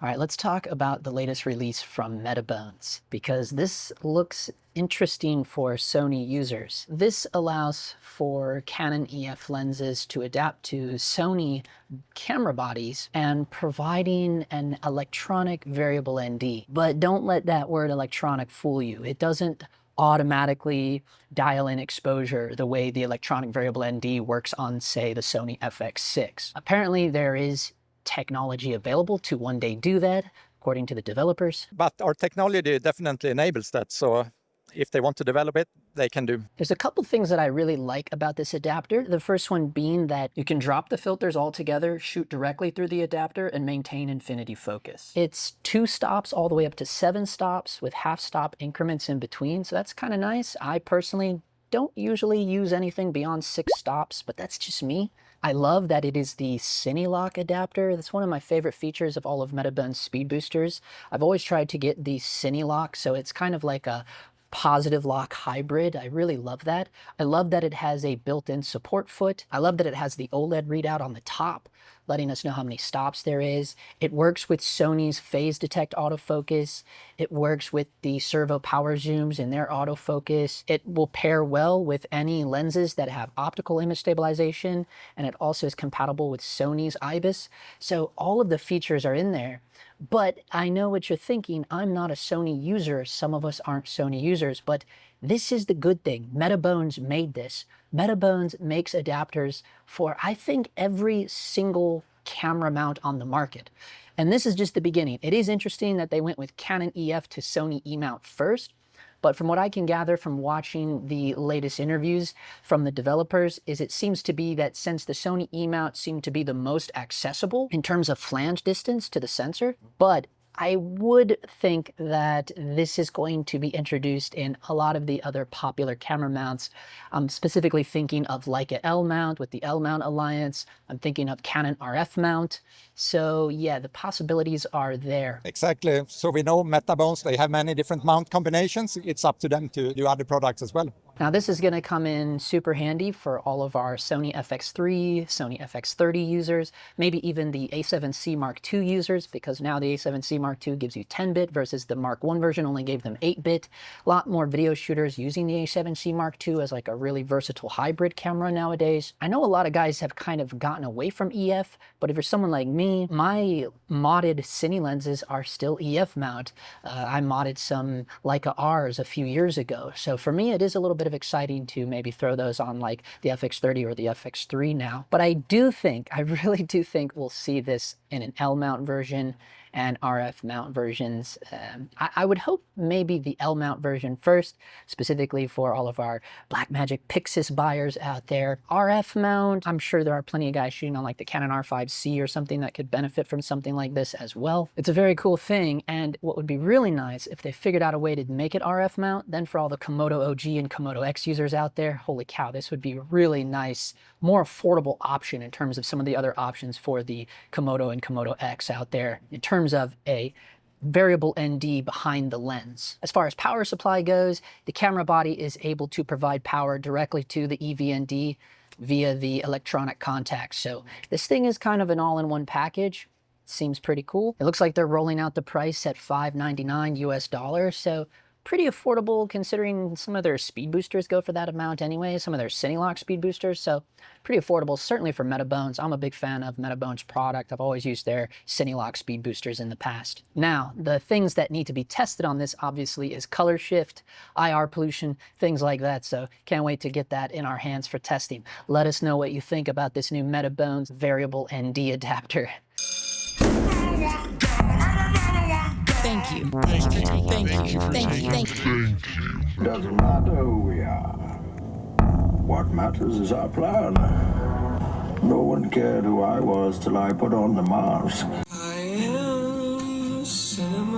All right, let's talk about the latest release from Metabones, because this looks interesting for Sony users. This allows for Canon EF lenses to adapt to Sony camera bodies and providing an electronic variable ND. But don't let that word electronic fool you. It doesn't automatically dial in exposure the way the electronic variable ND works on, say, the Sony FX6. Apparently there is technology available to one day do that, according to the developers. But our technology definitely enables that, so if they want to develop it, they can do. There's a couple things that I really like about this adapter. The first one being that you can drop the filters altogether, shoot directly through the adapter, and maintain infinity focus. It's 2 stops all the way up to 7 stops with half-stop increments in between, so that's kind of nice. I personally don't usually use anything beyond 6 stops, but that's just me. I love that it is the CineLock adapter. That's one of my favorite features of all of Metabones speed boosters. I've always tried to get the CineLock, so it's kind of like a positive lock hybrid. I really love that. I love that it has a built-in support foot. I love that it has the OLED readout on the top, letting us know how many stops there is. It works with Sony's phase detect autofocus. It works with the servo power zooms in their autofocus. It will pair well with any lenses that have optical image stabilization, and it also is compatible with Sony's IBIS. So all of the features are in there. But I know what you're thinking. I'm not a Sony user. Some of us aren't Sony users, but this is the good thing. Metabones made this. Metabones makes adapters for, I think, every single camera mount on the market. And this is just the beginning. It is interesting that they went with Canon EF to Sony E mount first. But from what I can gather from watching the latest interviews from the developers is it seems to be that since the Sony E mount seemed to be the most accessible in terms of flange distance to the sensor, but I would think that this is going to be introduced in a lot of the other popular camera mounts. I'm specifically thinking of Leica L mount with the L mount alliance. I'm thinking of Canon RF mount. So yeah, the possibilities are there. Exactly. So we know Metabones, they have many different mount combinations. It's up to them to do other products as well. Now this is going to come in super handy for all of our Sony FX3, Sony FX30 users, maybe even the A7C Mark II users, because now the A7C Mark II gives you 10-bit versus the Mark I version only gave them 8-bit. A lot more video shooters using the A7C Mark II as like a really versatile hybrid camera nowadays. I know a lot of guys have kind of gotten away from EF, but if you're someone like me, my modded Cine lenses are still EF mount. I modded some Leica Rs a few years ago, so for me it is a little bit exciting to maybe throw those on like the FX30 or the FX3 now. But I really do think we'll see this in an L mount version and RF mount versions. I would hope maybe the L mount version first, specifically for all of our Blackmagic Pixis buyers out there. RF mount, I'm sure there are plenty of guys shooting on like the Canon R5C or something that could benefit from something like this as well. It's a very cool thing, and what would be really nice if they figured out a way to make it RF mount, then for all the Komodo OG and Komodo X users out there, holy cow, this would be a really nice, more affordable option in terms of some of the other options for the Komodo and Komodo X out there in terms of a variable ND behind the lens. As far as power supply goes, the camera body is able to provide power directly to the EVND via the electronic contacts. So this thing is kind of an all-in-one package. Seems pretty cool. It looks like they're rolling out the price at $599 US, so pretty affordable considering some of their speed boosters go for that amount anyway, some of their CineLock speed boosters, so pretty affordable, certainly for Metabones. I'm a big fan of Metabones product. I've always used their CineLock speed boosters in the past. Now, the things that need to be tested on this obviously is color shift, IR pollution, things like that, so can't wait to get that in our hands for testing. Let us know what you think about this new Metabones variable ND adapter. Thank you. Doesn't matter who we are. What matters is our plan. No one cared who I was till I put on the mask. I am cinema.